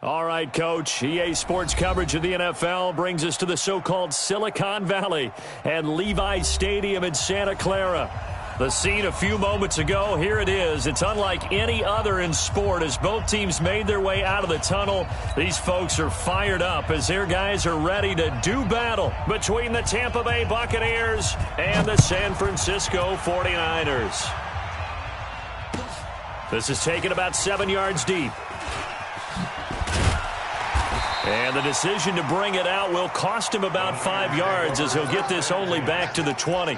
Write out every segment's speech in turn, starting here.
All right, Coach. EA Sports coverage of the NFL brings us to the so-called Silicon Valley and Levi's Stadium in Santa Clara. The scene a few moments ago, here it is. It's unlike any other in sport as both teams made their way out of the tunnel. These folks are fired up as their guys are ready to do battle between the Tampa Bay Buccaneers and the San Francisco 49ers. This is taken about 7 yards deep. And the decision to bring it out will cost him about 5 yards as he'll get this only back to the 20.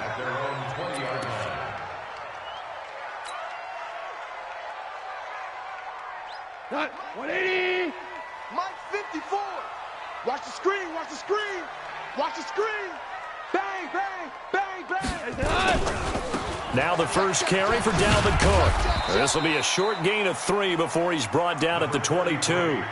180. Mike 54. Watch the screen. Watch the screen. Watch the screen. Bang, bang, bang, bang. Now the first carry for Dalvin Cook. This will be a short gain of 3 before he's brought down at the 22.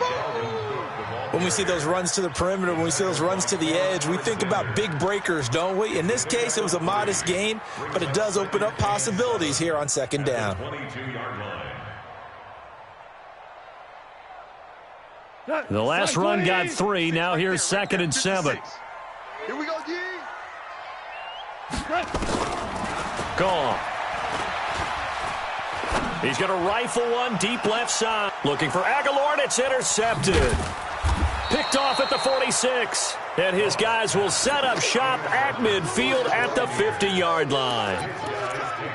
When we see those runs to the perimeter, when we see those runs to the edge, we think about big breakers, don't we? In this case, it was a modest gain, but it does open up possibilities here on second down. The last run got 3. Now here's 2nd and 7. Here we go, D. Gone. He's going to rifle one deep left side. Looking for Aguilar, and it's intercepted. Picked off at the 46. And his guys will set up shop at midfield at the 50-yard line.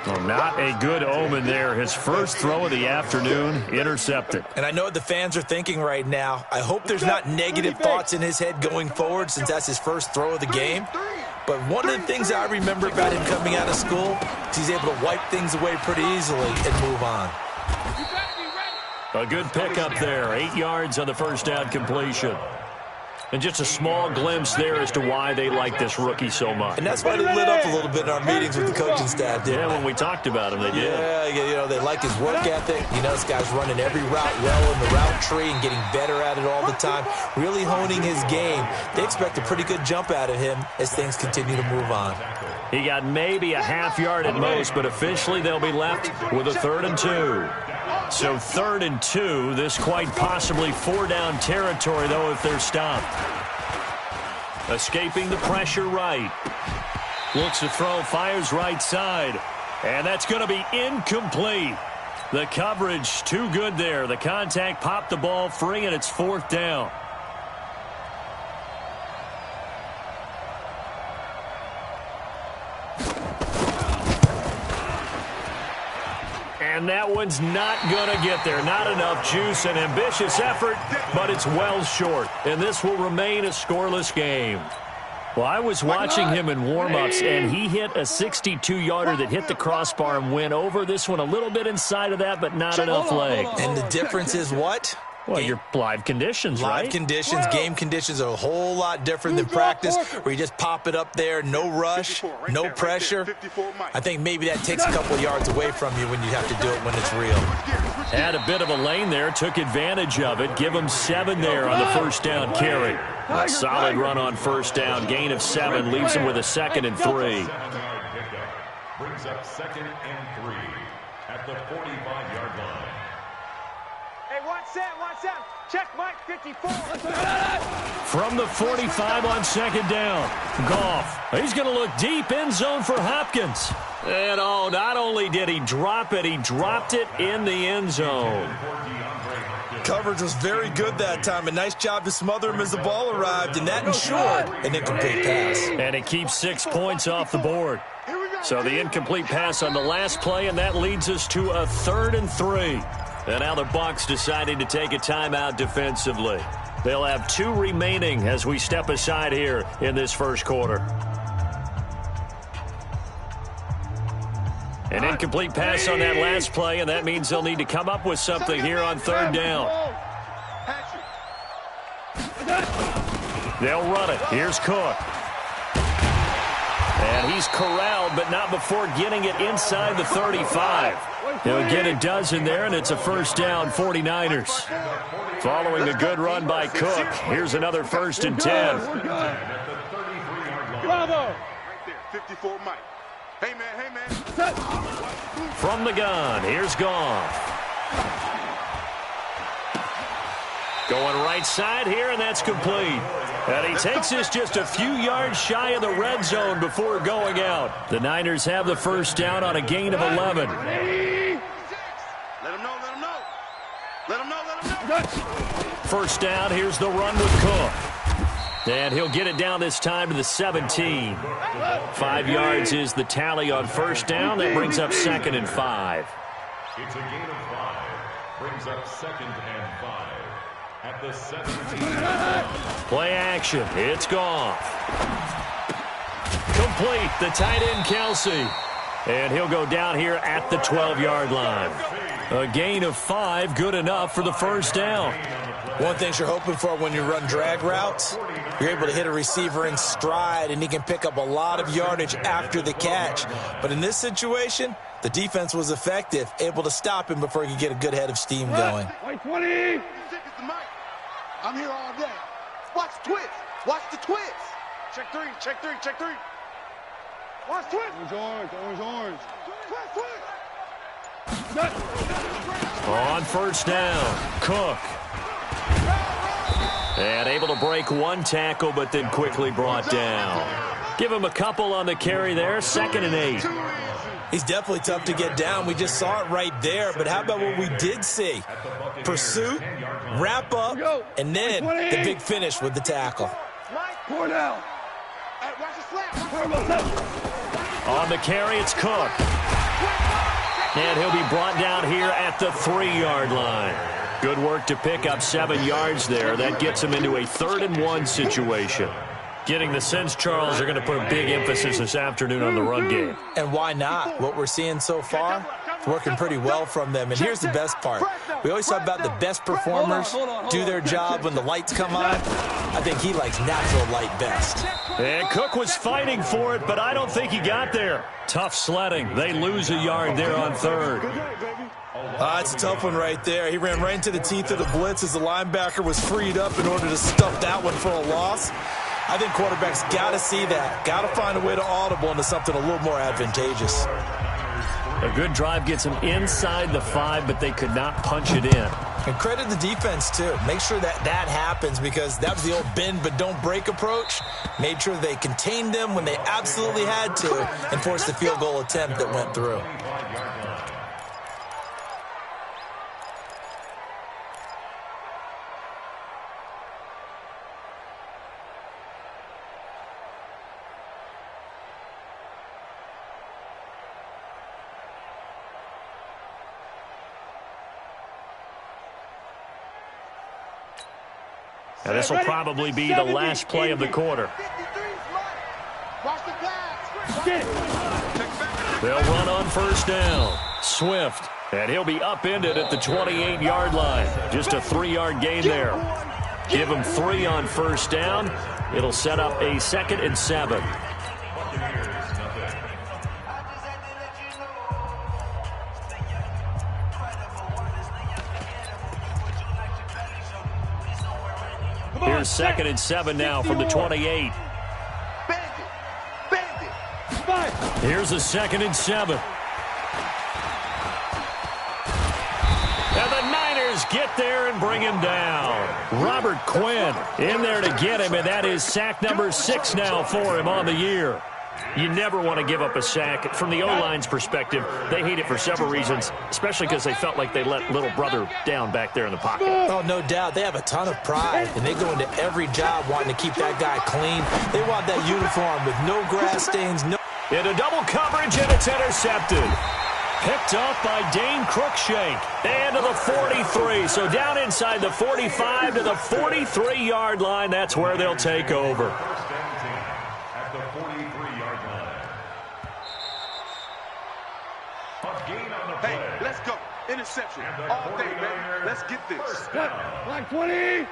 Well, not a good omen there. His first throw of the afternoon intercepted. And I know what the fans are thinking right now. I hope there's not negative thoughts in his head going forward since that's his first throw of the game. But one of the things I remember about him coming out of school is he's able to wipe things away pretty easily and move on. A good pickup there. 8 yards on the first down completion. And just a small glimpse there as to why they like this rookie so much. And that's why they lit up a little bit in our meetings with the coaching staff, didn't they? When we talked about him, they did. Yeah, you know, they like his work ethic. You know, this guy's running every route well in the route tree and getting better at it all the time, really honing his game. They expect a pretty good jump out of him as things continue to move on. He got maybe a half yard at most, but officially they'll be left with a 3rd and 2. So 3rd and 2, this quite possibly 4-down territory, though, if they're stopped. Escaping the pressure right. Looks to throw, fires right side. And that's going to be incomplete. The coverage too good there. The contact popped the ball free, and it's 4th down. And that one's not going to get there. Not enough juice. An ambitious effort, but it's well short. And this will remain a scoreless game. Well, I was watching him in warm-ups, and he hit a 62-yarder that hit the crossbar and went over. This one a little bit inside of that, but not enough leg. And the difference is what? Well, your live conditions, right? Live conditions, game conditions are a whole lot different than practice, where you just pop it up there, no rush, no pressure. I think maybe that takes a couple yards away from you when you have to do it when it's real. Had a bit of a lane there, took advantage of it. Give him 7 there on the first down carry. A solid run on first down. Gain of 7 leaves him with a 2nd and 3. Brings up 2nd and 3 at the 45-yard line. Hey, watch that. Check Mike 54. From the 45 on 2nd down. Goff. He's going to look deep end zone for Hopkins. And not only did he drop it, he dropped it in the end zone. Coverage was very good that time. A nice job to smother him as the ball arrived, and that ensured an incomplete pass. And it keeps 6 points off the board. So the incomplete pass on the last play, and that leads us to a 3rd and 3. And now the Bucs deciding to take a timeout defensively. They'll have 2 remaining as we step aside here in this first quarter. An incomplete pass on that last play, and that means they'll need to come up with something here on 3rd down. They'll run it. Here's Cook. And he's corralled, but not before getting it inside the 35. He'll get a dozen there, and it's a first down, 49ers. Following a good run by Cook, here's another 1st and 10. Bravo. Right there, 54 Mike. Hey, man. From the gun, here's Goff. Going right side here, and that's complete. And he takes this just a few yards shy of the red zone before going out. The Niners have the first down on a gain of 11. Let him know, let him know. Let him know, let him know. First down, here's the run with Cook. And he'll get it down this time to the 17. 5 yards is the tally on first down. That brings up 2nd and 5. It's a gain of 5. Brings up 2nd and 5. At the 17. Play action. It's Goff. Complete. The tight end, Kelsey. And he'll go down here at the 12-yard line. A gain of 5, good enough for the first down. One thing you're hoping for when you run drag routes, you're able to hit a receiver in stride, and he can pick up a lot of yardage after the catch. But in this situation, the defense was effective, able to stop him before he could get a good head of steam going. White 20. I'm here all day. Watch the twist. Watch the twist. Check 3, check 3, check 3. Watch twist. Orange. Twist. On first down, Cook. And able to break one tackle, but then quickly brought down. Give him a couple on the carry there, 2nd and 8. He's definitely tough to get down. We just saw it right there. But how about what we did see? Pursuit, wrap up, and then the big finish with the tackle. Four down. Watch the slap. On the carry, it's Cook. And he'll be brought down here at the 3-yard line. Good work to pick up 7 yards there. That gets him into a 3rd and 1 situation. Getting the sense, Charles, they're going to put a big emphasis this afternoon on the run game. And why not? What we're seeing so far, it's working pretty well from them. And here's the best part. We always talk about the best performers do their job when the lights come on. I think he likes natural light best. And Cook was fighting for it, but I don't think he got there. Tough sledding. They lose a yard there on 3rd. It's a tough one right there. He ran right into the teeth of the blitz as the linebacker was freed up in order to stuff that one for a loss. I think quarterbacks got to see that. Got to find a way to audible into something a little more advantageous. A good drive gets them inside the 5, but they could not punch it in. And credit the defense, too. Make sure that happens, because that was the old bend but don't break approach. Made sure they contained them when they absolutely had to and forced the field goal attempt that went through. And this will probably be the last play of the quarter. They'll run on first down. Swift. And he'll be upended at the 28-yard line. Just a 3-yard gain there. Give him 3 on first down. It'll set up a 2nd and 7. Here's 2nd and 7 now from the 28. Here's a 2nd and 7. And the Niners get there and bring him down. Robert Quinn in there to get him, and that is sack number 6 now for him on the year. You never want to give up a sack. From the O-line's perspective, they hate it for several reasons, especially because they felt like they let little brother down back there in the pocket. Oh, no doubt. They have a ton of pride, and they go into every job wanting to keep that guy clean. They want that uniform with no grass stains. Into double coverage, and it's intercepted. Picked up by Dane Cruikshank. And to the 43. So down inside the 45 to the 43-yard line. That's where they'll take over. At the 43-yard line. A gain on the play. Hey, let's go. Interception. All day, baby. Let's get this. Black 20. Yes,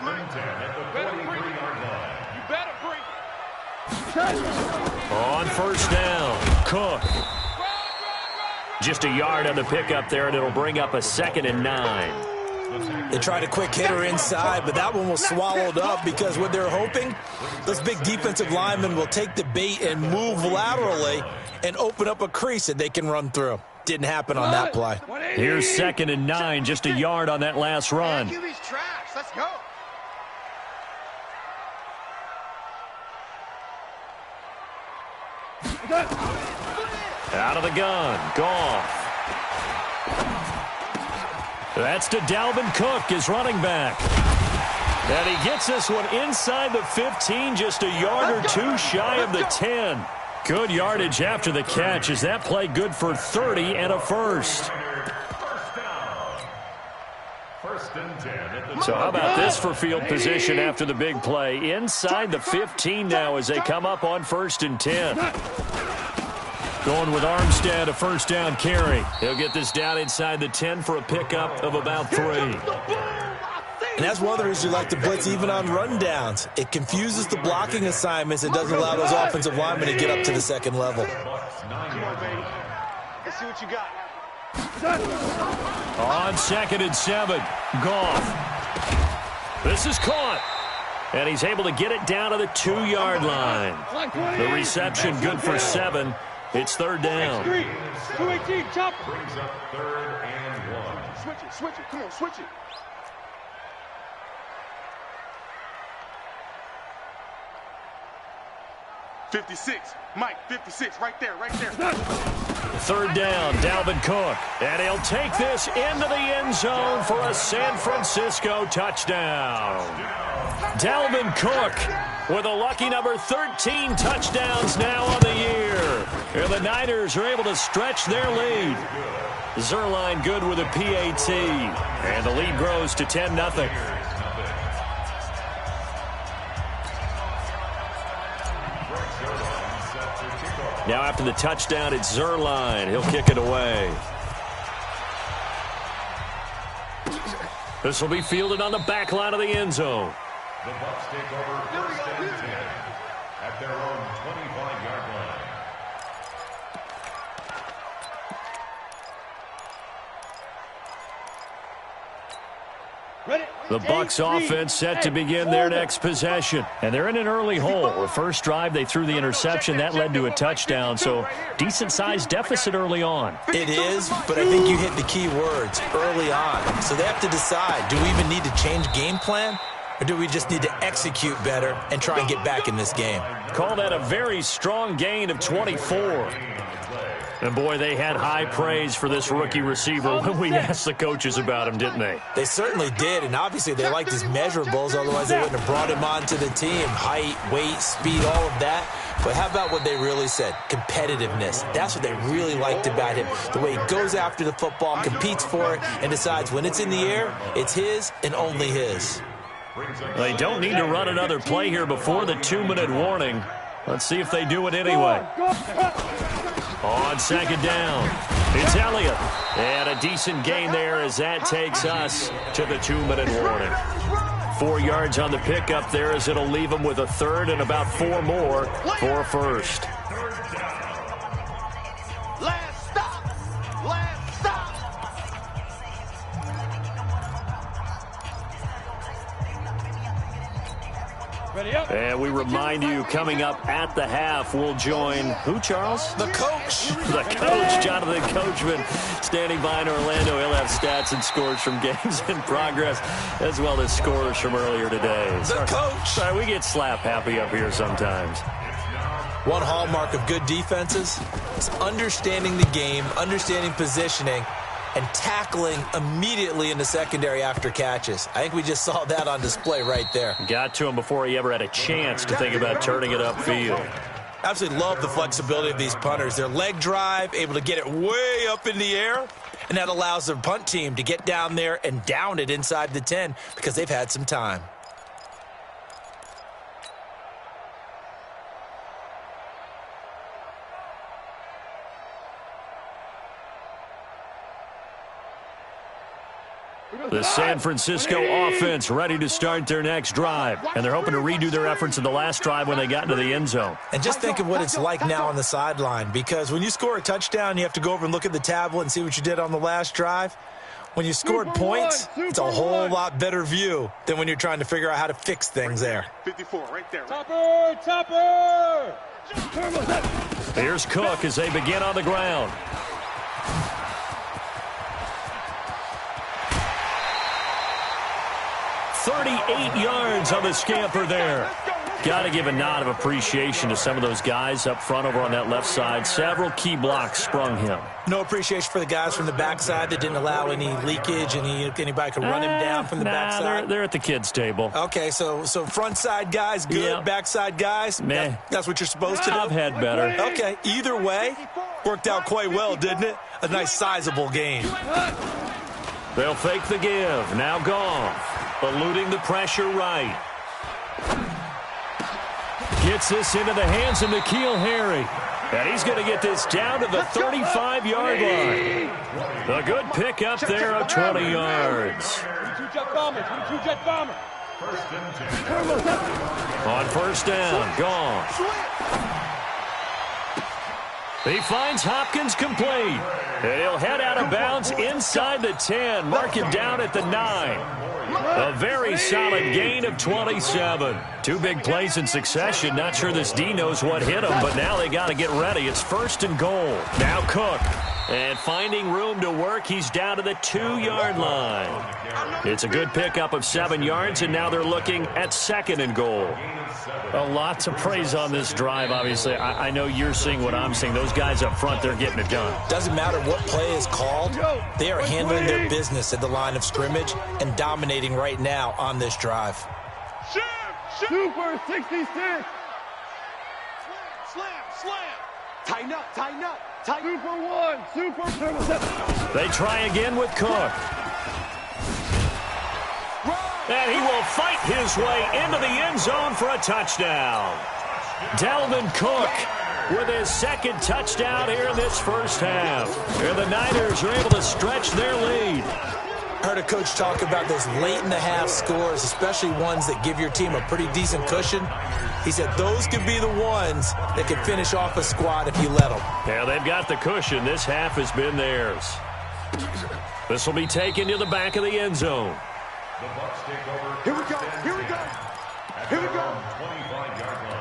man. At the 43-yard line. You better bring it. On first down, Cook. Just a yard on the pickup there, and it'll bring up a 2nd and 9. They tried a quick hitter inside, but that one was swallowed up because what they're hoping, those big defensive linemen will take the bait and move laterally and open up a crease that they can run through. Didn't happen on that play. Here's 2nd and 9, just a yard on that last run. QB's trash. go. Out of the gun. Goff. That's to Dalvin Cook, his running back. And he gets this one inside the 15, just a yard or two shy of the 10. Good yardage after the catch. Is that play good for 30 and a first? So how about this for field position after the big play? Inside the 15 now as they come up on 1st and 10. Going with Armstead, a first down carry. He'll get this down inside the 10 for a pickup of about 3. And that's one of the reasons you like to blitz even on rundowns. It confuses the blocking assignments. It doesn't allow those offensive linemen to get up to the second level. Come on, baby. Let's see what you got. On 2nd and 7, Goff. This is caught. And he's able to get it down to the 2-yard line. The reception good for 7. It's 3rd down. 218, chop. Brings up 3rd and 1. Switch it. Come on, switch it. .56, Mike, 56, right there. 3rd down, Dalvin Cook. And he'll take this into the end zone for a San Francisco touchdown. Dalvin Cook with a lucky number 13 touchdowns now on the year. And the Niners are able to stretch their lead. Zerline good with a PAT. And the lead grows to 10-0. Now after the touchdown, it's Zerline. He'll kick it away. This will be fielded on the back line of the end zone. The Bucs take over 1st and 10 at their own 25-yard line. The Bucs offense set to begin their next possession. And they're in an early hole. The first drive, they threw the interception. That led to a touchdown. So decent-sized deficit early on. It is, but I think you hit the key words, early on. So they have to decide, do we even need to change game plan? Or do we just need to execute better and try and get back in this game? Call that a very strong gain of 24. And, boy, they had high praise for this rookie receiver when we asked the coaches about him, didn't they? They certainly did, and obviously they liked his measurables, otherwise they wouldn't have brought him onto the team. Height, weight, speed, all of that. But how about what they really said? Competitiveness. That's what they really liked about him. The way he goes after the football, competes for it, and decides when it's in the air, it's his and only his. They don't need to run another play here before the 2-minute warning. Let's see if they do it anyway. On 2nd down, it's Elliott. And a decent gain there as that takes us to the 2-minute warning. 4 yards on the pickup there as it'll leave them with a 3rd and about 4 more for a first. Last stop. Ready up. And we remind you, coming up at the half, we'll join who, Charles? The coach. The coach, Jonathan Coachman, standing by in Orlando. He'll have stats and scores from games in progress, as well as scores from earlier today. The coach. Sorry, we get slap happy up here sometimes. One hallmark of good defenses is understanding the game, understanding positioning, and tackling immediately in the secondary after catches. I think we just saw that on display right there. Got to him before he ever had a chance to think about turning it upfield. Absolutely love the flexibility of these punters. Their leg drive, able to get it way up in the air, and that allows their punt team to get down there and down it inside the 10 because they've had some time. The San Francisco offense ready to start their next drive. And they're hoping to redo their efforts in the last drive when they got into the end zone. And just think of what it's like now on the sideline, because when you score a touchdown, you have to go over and look at the tablet and see what you did on the last drive. When you scored points, it's a whole lot better view than when you're trying to figure out how to fix things there. 54, right there. Topper! Here's Cook as they begin on the ground. 38 yards on the scamper there. Got to give a nod of appreciation to some of those guys up front over on that left side. Several key blocks sprung him. No appreciation for the guys from the backside that didn't allow any leakage. Anybody could run him down from the backside. They're at the kids' table. Okay, so front side guys, good. Yeah. Backside guys, meh. That's what you're supposed to do? I've had better. Okay, either way, worked out quite well, didn't it? A nice sizable game. They'll fake the give. Now gone. Eluding the pressure right. Gets this into the hands of N'Keal Harry. And he's going to get this down to the 35-yard line. A good pickup there of 20 yards. On first down, gone. He finds Hopkins complete. And he'll head out of bounds inside the 10. Mark him down at the 9. A very solid gain of 27. Two big plays in succession. Not sure this D knows what hit him, but now they got to get ready. It's first and goal. Now Cook. And finding room to work, he's down to the 2-yard line. It's a good pickup of 7 yards, and now they're looking at second and goal. A lot to praise on this drive, obviously. I know you're seeing what I'm seeing. Those guys up front, they're getting it done. Doesn't matter what play is called. They are handling their business at the line of scrimmage and dominating right now on this drive. Super 66. Slam. Tighten up. Super 1, Super 7. They try again with Cook. And he will fight his way into the end zone for a touchdown. Dalvin Cook with his second touchdown here in this first half. And the Niners are able to stretch their lead. I heard a coach talk about those late-in-the-half scores, especially ones that give your team a pretty decent cushion. He said those could be the ones that could finish off a squad if you let them. Yeah, they've got the cushion. This half has been theirs. This will be taken to the back of the end zone. The Bucs take over. Here we go. 25-yard line.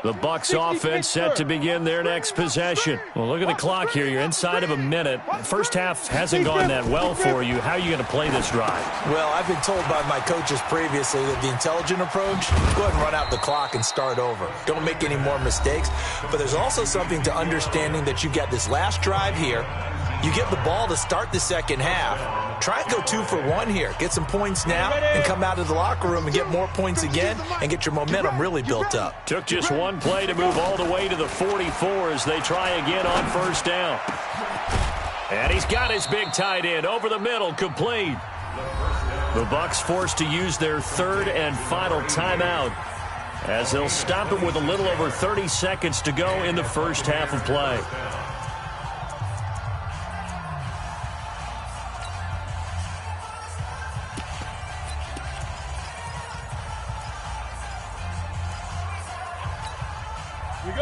The Bucs offense set to begin their next possession. Well, look at the clock here. You're inside of a minute. First half hasn't gone that well for you. How are you going to play this drive? Well, I've been told by my coaches previously that the intelligent approach, go ahead and run out the clock and start over. Don't make any more mistakes. But there's also something to understanding that you got this last drive here. You get the ball to start the second half. Try and go 2 for 1 here. Get some points now and come out of the locker room and get more points again and get your momentum really built up. Took just one play to move all the way to the 44 as they try again on first down. And he's got his big tight end over the middle, complete. The Bucs forced to use their third and final timeout as they'll stop it with a little over 30 seconds to go in the first half of play.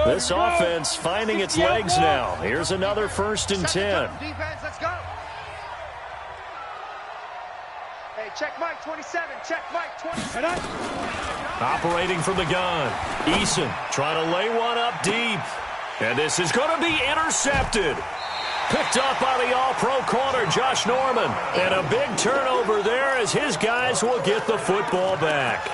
This offense finding its legs now. Here's another first and 10. Defense, let's go. Hey, check Mike 27. Check Mike 27. Operating from the gun. Eason trying to lay one up deep. And this is going to be intercepted. Picked up by the all-pro corner, Josh Norman. And a big turnover there as his guys will get the football back.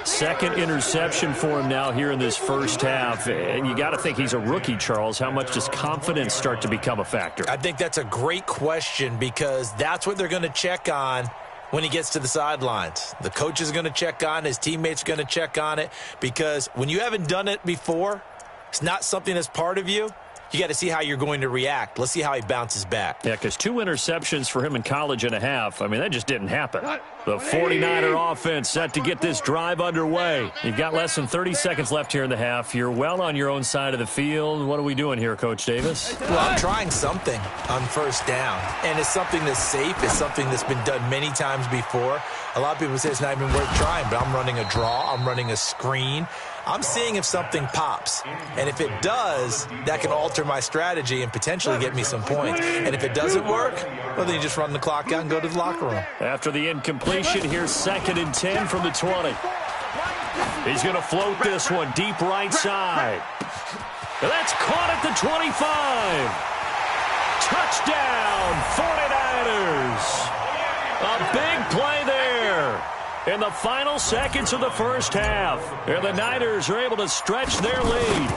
Second interception for him now here in this first half. And you got to think he's a rookie, Charles. How much does confidence start to become a factor? I think that's a great question because that's what they're going to check on when he gets to the sidelines. The coach is going to check on, his teammates are going to check on it because when you haven't done it before, it's not something that's part of you. You got to see how you're going to react. Let's see how he bounces back. Yeah, because 2 interceptions for him in college and a half. I mean, that just didn't happen. The 49er offense set to get this drive underway. You've got less than 30 seconds left here in the half. You're well on your own side of the field. What are we doing here, Coach Davis? Well, I'm trying something on first down. And it's something that's safe. It's something that's been done many times before. A lot of people say it's not even worth trying, but I'm running a draw. I'm running a screen. I'm seeing if something pops. And if it does, that can alter my strategy and potentially get me some points. And if it doesn't work, well, then you just run the clock out and go to the locker room. After the incompletion, here's second and 10 from the 20. He's going to float this one deep right side. That's caught at the 25. Touchdown, 49ers. A big play there in the final seconds of the first half. And the Niners are able to stretch their lead.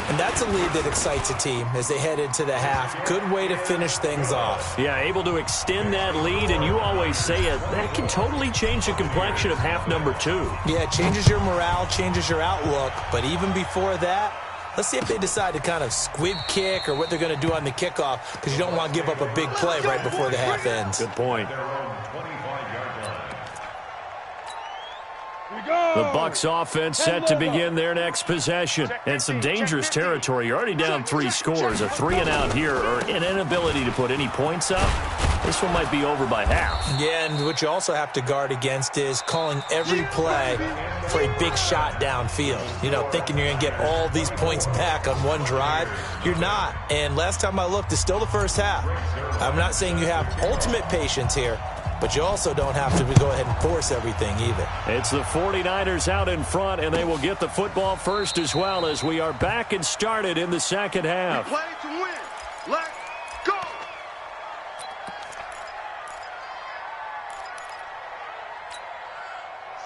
And that's a lead that excites a team as they head into the half. Good way to finish things off. Yeah, able to extend that lead, and you always say it, that can totally change the complexion of half number 2. Yeah, it changes your morale, changes your outlook. But even before that, let's see if they decide to kind of squib kick or what they're going to do on the kickoff, because you don't want to give up a big play right before the half ends. Good point. The Bucs offense set to begin their next possession. And some dangerous territory. You're already down 3 scores. A 3-and-out here or an inability to put any points up. This one might be over by half. Yeah, and what you also have to guard against is calling every play for a big shot downfield. You know, thinking you're going to get all these points back on one drive. You're not. And last time I looked, it's still the first half. I'm not saying you have ultimate patience here, but you also don't have to go ahead and force everything either. It's the 49ers out in front, and they will get the football first as well as we are back and started in the second half. Play to win. Let's go.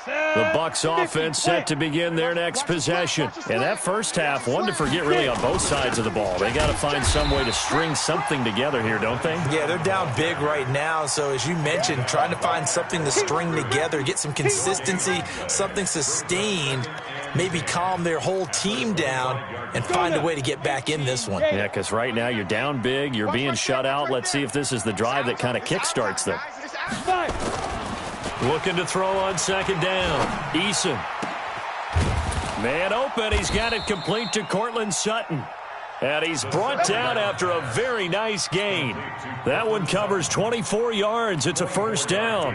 The Bucs offense set to begin their next possession. And that first half, one to forget really on both sides of the ball. They got to find some way to string something together here, don't they? Yeah, they're down big right now. So as you mentioned, trying to find something to string together, get some consistency, something sustained, maybe calm their whole team down and find a way to get back in this one. Yeah, because right now you're down big, you're being shut out. Let's see if this is the drive that kind of kickstarts them. Looking to throw on second down. Eason. Man open. He's got it complete to Cortland Sutton. And he's brought down after a very nice gain. That one covers 24 yards. It's a first down.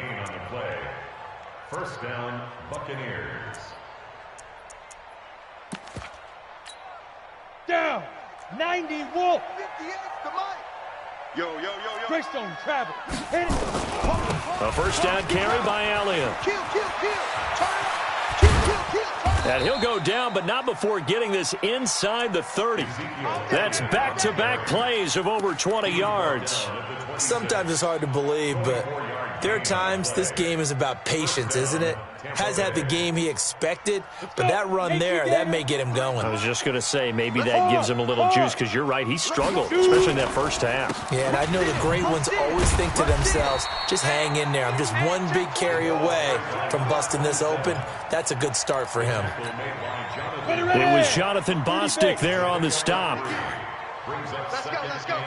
First down, Buccaneers. Down. 90 Wolf. 58 to Mike. Yo. Greystone travel. Hit it. A first down carry by Elliott. Kill. Turn. Kill. And he'll go down, but not before getting this inside the 30. That's back-to-back plays of over 20 yards. Sometimes it's hard to believe, but there are times this game is about patience, isn't it? Has had the game he expected, but that run there, that may get him going. I was just going to say, maybe that gives him a little juice, because you're right, he struggled, especially in that first half. Yeah, and I know the great ones always think to themselves, just hang in there. I'm just one big carry away from busting this open. That's a good start for him. It was Jonathan Bostic there on the stop. Let's go.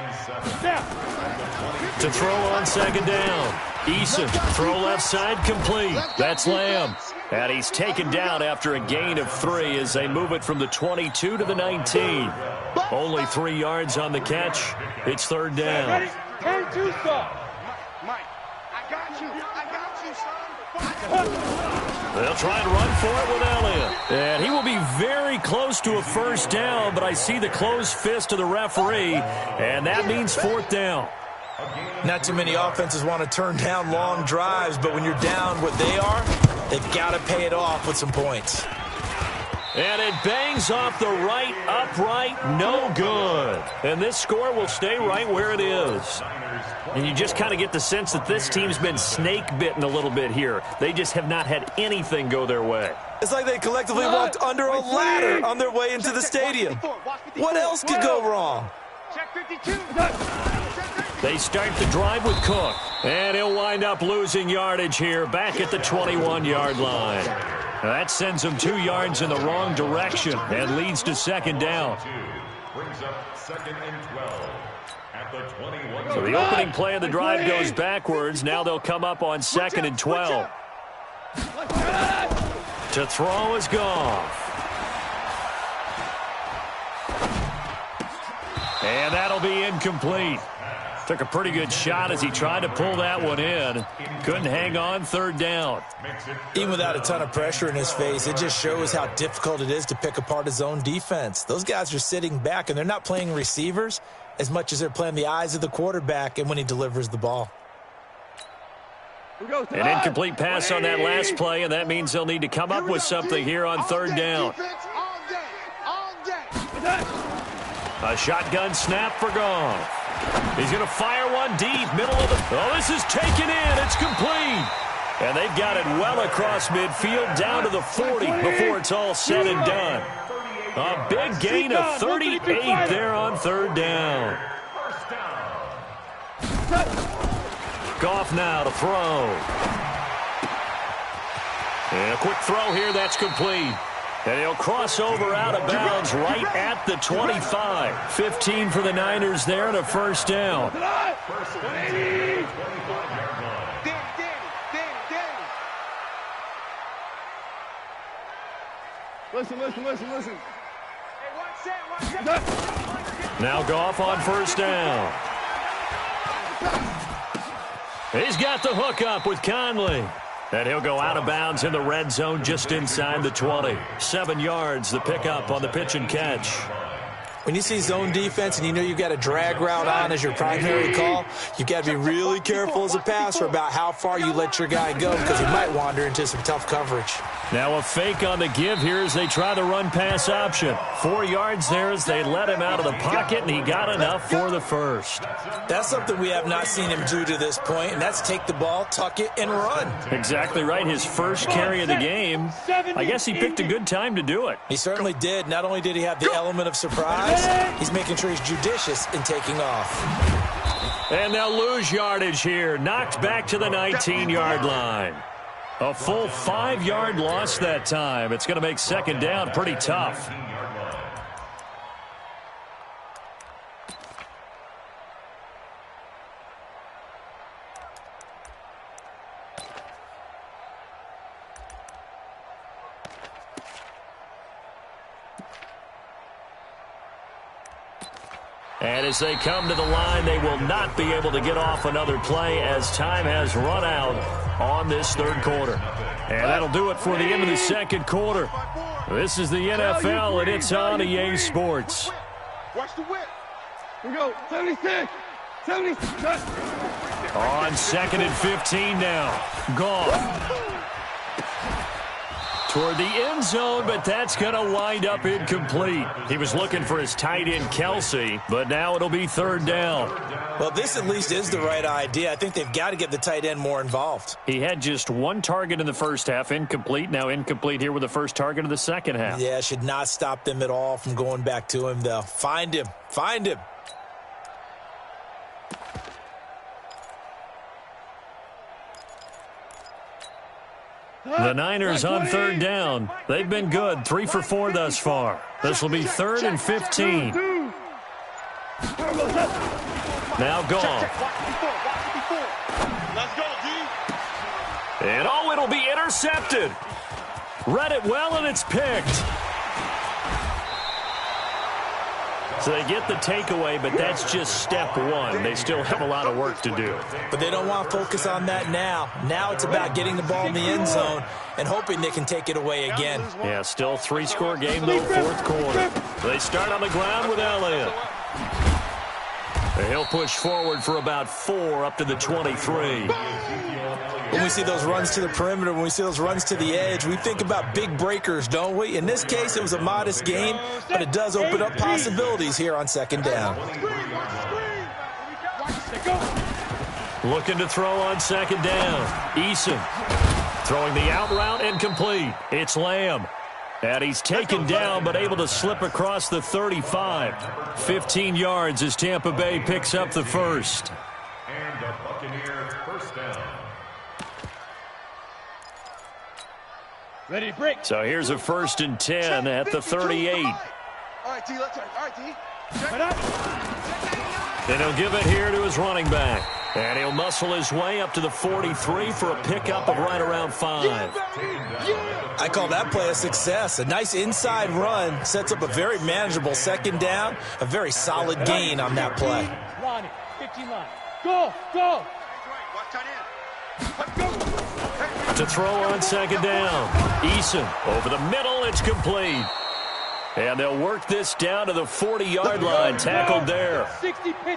To throw on second down. Eason, throw left side complete. That's Lamb. And he's taken down after a gain of 3 as they move it from the 22 to the 19. Only 3 yards on the catch. It's third down. Ready? 10-2 stop. Mike, I got you, son. They'll try and run for it with Elliott. And he will be very close to a first down, but I see the closed fist of the referee, and that means fourth down. Not too many offenses want to turn down long drives, but when you're down what they are, they've got to pay it off with some points. And it bangs off the right upright, no good. And this score will stay right where it is. And you just kind of get the sense that this team's been snake-bitten a little bit here. They just have not had anything go their way. It's like they collectively walked under a ladder on their way into the stadium. What else could go wrong? Check 52. They start the drive with Cook. And he'll wind up losing yardage here back at the 21-yard line. That sends him 2 yards in the wrong direction and leads to second down. Brings up second and 12 at the 21. So the opening play of the drive goes backwards. Now they'll come up on second and 12. To throw is Goff. And that'll be incomplete. Took a pretty good shot as he tried to pull that one in. Couldn't hang on, third down. Even without a ton of pressure in his face, it just shows how difficult it is to pick apart his own defense. Those guys are sitting back, and they're not playing receivers as much as they're playing the eyes of the quarterback and when he delivers the ball. An incomplete pass on that last play, and that means they'll need to come up with something here on third down. All day. A shotgun snap for Goff. He's going to fire one deep, middle of the... Oh, this is taken in. It's complete. And they've got it well across midfield down to the 40 before it's all said and done. A big gain of 38 there on third down. Goff now to throw. And a quick throw here, that's complete. And he'll cross over out of bounds right at the 25. 15 for the Niners there and a first down. Listen. Now Goff on first down. He's got the hook up with Conley. And he'll go out of bounds in the red zone just inside the 20. 7 yards, the pickup on the pitch and catch. When you see zone defense and you know you've got a drag route on as your primary call, you've got to be really careful as a passer about how far you let your guy go because he might wander into some tough coverage. Now a fake on the give here as they try the run-pass option. 4 yards there as they let him out of the pocket, and he got enough for the first. That's something we have not seen him do to this point, and that's take the ball, tuck it, and run. Exactly right. His first carry of the game. I guess he picked a good time to do it. He certainly did. Not only did he have the element of surprise, he's making sure he's judicious in taking off. And they'll lose yardage here. Knocked back to the 19-yard line. A full 5-yard loss that time. It's going to make second down pretty tough. And as they come to the line, they will not be able to get off another play as time has run out on this third quarter. And that'll do it for the end of the second quarter. This is the NFL, and it's on EA Sports. Watch the whip. Here we go. 76. 76. On 2nd and 15 now. Goff. Toward the end zone, but that's going to wind up incomplete. He was looking for his tight end, Kelsey, but now it'll be third down. Well, this at least is the right idea. I think they've got to get the tight end more involved. He had just 1 target in the first half, incomplete. Now incomplete here with the first target of the second half. Yeah, should not stop them at all from going back to him, though. Find him. Find him. The Niners on third down. They've been good, 3 for 4 thus far. This will be 3rd and 15. Now Goff. Let's go, D. And oh, it'll be intercepted. Read it well, and it's picked. So they get the takeaway, but that's just step 1. They still have a lot of work to do. But they don't want to focus on that now. Now it's about getting the ball in the end zone and hoping they can take it away again. Yeah, still 3-score game, though, fourth quarter. They start on the ground with Elliott. He'll push forward for about 4 up to the 23. When we see those runs to the perimeter, when we see those runs to the edge, we think about big breakers, don't we? In this case, it was a modest game, but it does open up possibilities here on second down. Looking to throw on second down. Eason throwing the out route and complete. It's Lamb. And he's taken down but able to slip across the 35. 15 yards as Tampa Bay picks up the first. And the Buccaneers first down. Ready to break. So here's a 1st and 10 at the 38. All right, T, let's turn. All right, T. Check it out. And he'll give it here to his running back. And he'll muscle his way up to the 43 for a pickup of right around 5. I call that play a success. A nice inside run sets up a very manageable second down, a very solid gain on that play. Line, 15 line. Go, go. Watch tight end. Let's go. To throw on second down. Eason over the middle. It's complete. And they'll work this down to the 40-yard line. Tackled there.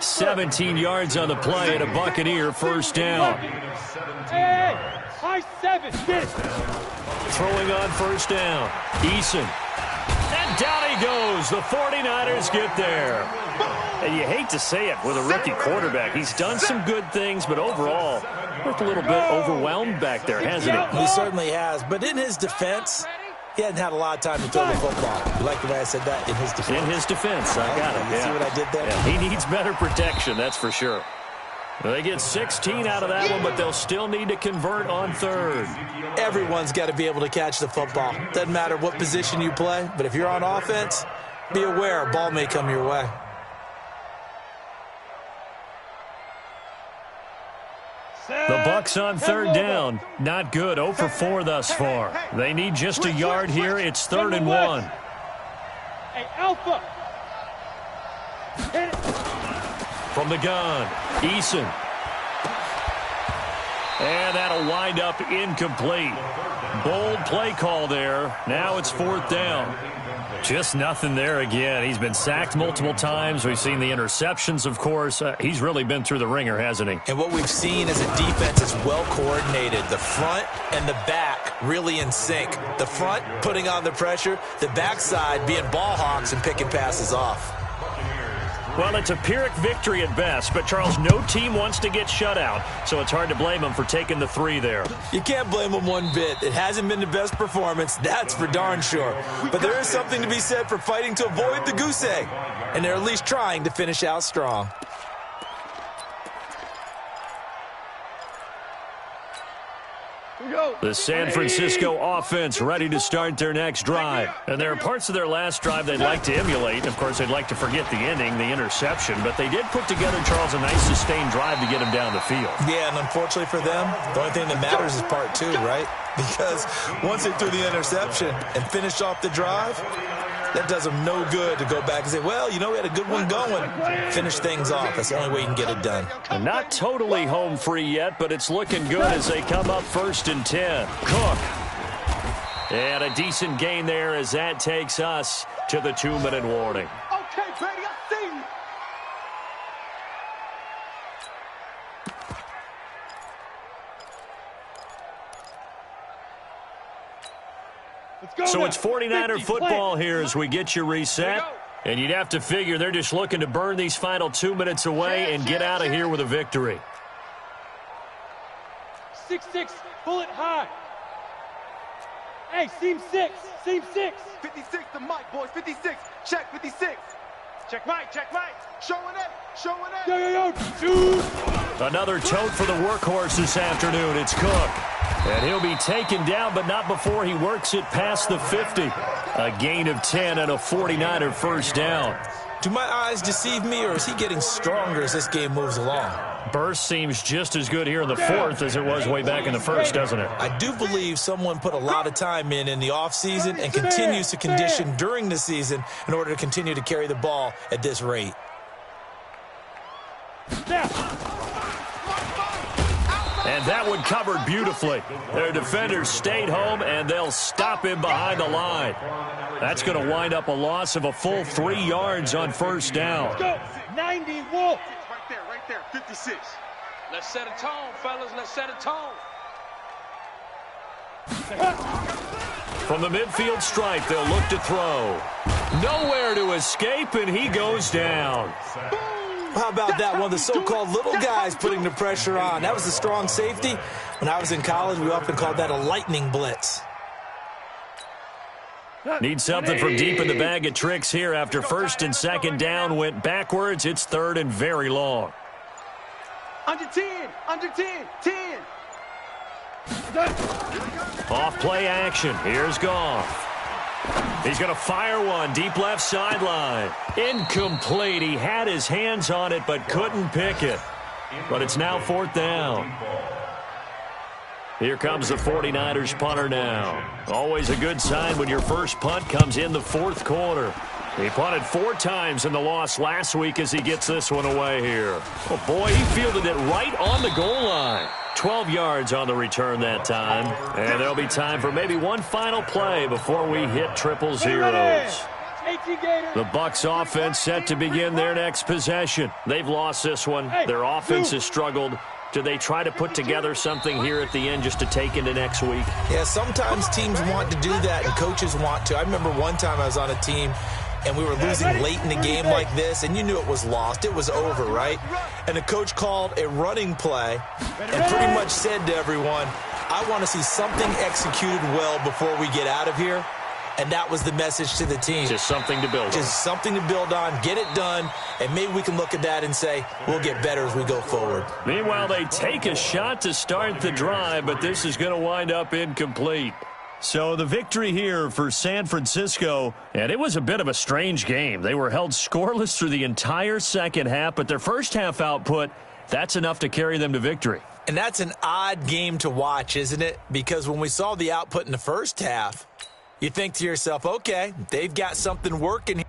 17 yards on the play and a Buccaneer first down. Hey, high 7. Get it. Throwing on first down. Eason. And down he goes. The 49ers get there. And you hate to say it with a rookie quarterback. He's done some good things, but overall, looked a little bit overwhelmed back there, hasn't he? He certainly has. But in his defense, he hadn't had a lot of time to throw the football. You like the way I said that? In his defense. In his defense. I got it. You see what I did there? Yeah, he needs better protection, that's for sure. They get 16 out of that one, but they'll still need to convert on third. Everyone's got to be able to catch the football. Doesn't matter what position you play, but if you're on offense, be aware a ball may come your way. The Bucs on third down. Not good. 0 for 4 thus far. They need just a yard here. It's 3rd and 1. Hey, Alpha. From the gun, Eason. And that'll wind up incomplete. Bold play call there. Now it's 4th down. Just nothing there again. He's been sacked multiple times. We've seen the interceptions, of course. He's really been through the ringer, hasn't he? And what we've seen as a defense is well coordinated. The front and the back really in sync. The front putting on the pressure. The backside being ball hawks and picking passes off. Well, it's a Pyrrhic victory at best, but, Charles, no team wants to get shut out, so it's hard to blame them for taking the 3 there. You can't blame them one bit. It hasn't been the best performance, that's for darn sure. But there is something to be said for fighting to avoid the goose egg, and they're at least trying to finish out strong. The San Francisco offense ready to start their next drive. And there are parts of their last drive they'd like to emulate. Of course, they'd like to forget the ending, the interception. But they did put together, Charles, a nice sustained drive to get him down the field. Yeah, and unfortunately for them, the only thing that matters is part 2, right? Because once they threw the interception and finished off the drive, that does them no good to go back and say, well, you know, we had a good one going. Finish things off. That's the only way you can get it done. And not totally home free yet, but it's looking good as they come up 1st and 10. Cook. And a decent gain there as that takes us to the 2-minute warning. Okay, Brady, I see you. So it's 49er football here as we get you reset. And you'd have to figure they're just looking to burn these final 2 minutes away and get out of here with a victory. 6-6, pull it high. Hey, seam 6, seam 6. 56 to Mike, boys, 56. Check 56. Check Mike, check Mike. Showing it, showing it. Yo, dude. Another tote for the workhorse this afternoon. It's Cook. And he'll be taken down, but not before he works it past the 50. A gain of 10 and a 49er first down. Do my eyes deceive me, or is he getting stronger as this game moves along? Burst seems just as good here in the 4th as it was way back in the 1st, doesn't it? I do believe someone put a lot of time in the offseason and continues to condition during the season in order to continue to carry the ball at this rate. And that one covered beautifully. Their defenders stayed home, and they'll stop him behind the line. That's going to wind up a loss of a full 3 yards on first down. Go, 90 Wolf. Right there, 56. Let's set a tone, fellas. Let's set a tone. From the midfield stripe, they'll look to throw. Nowhere to escape, and he goes down. How about that? One of the so-called little guys putting the pressure on. That was a strong safety. When I was in college, we often called that a lightning blitz. Need something from deep in the bag of tricks here after 1st and 2nd down went backwards. It's 3rd and very long. Under 10, 10. Off play action. Here's Goff. He's going to fire one deep left sideline. Incomplete. He had his hands on it but couldn't pick it. But it's now 4th down. Here comes the 49ers punter now. Always a good sign when your first punt comes in the 4th quarter. He punted 4 times in the loss last week as he gets this one away here. Oh, boy, he fielded it right on the goal line. 12 yards on the return that time. And there'll be time for maybe one final play before we hit triple zeros. The Bucs offense set to begin their next possession. They've lost this one. Their offense has struggled. do they try to put together something here at the end just to take into next week? Yeah, sometimes teams want to do that and coaches want to. I remember one time I was on a team and we were losing late in the game like this, and you knew it was lost. It was over, right? And the coach called a running play and pretty much said to everyone, I want to see something executed well before we get out of here. And that was the message to the team. Just something to build on. Just something to build on, get it done, and maybe we can look at that and say, we'll get better as we go forward. Meanwhile, they take a shot to start the drive, but this is going to wind up incomplete. So the victory here for San Francisco, and it was a bit of a strange game. They were held scoreless through the entire second half, but their first half output, that's enough to carry them to victory. And that's an odd game to watch, isn't it? Because when we saw the output in the first half, you think to yourself, okay, they've got something working here.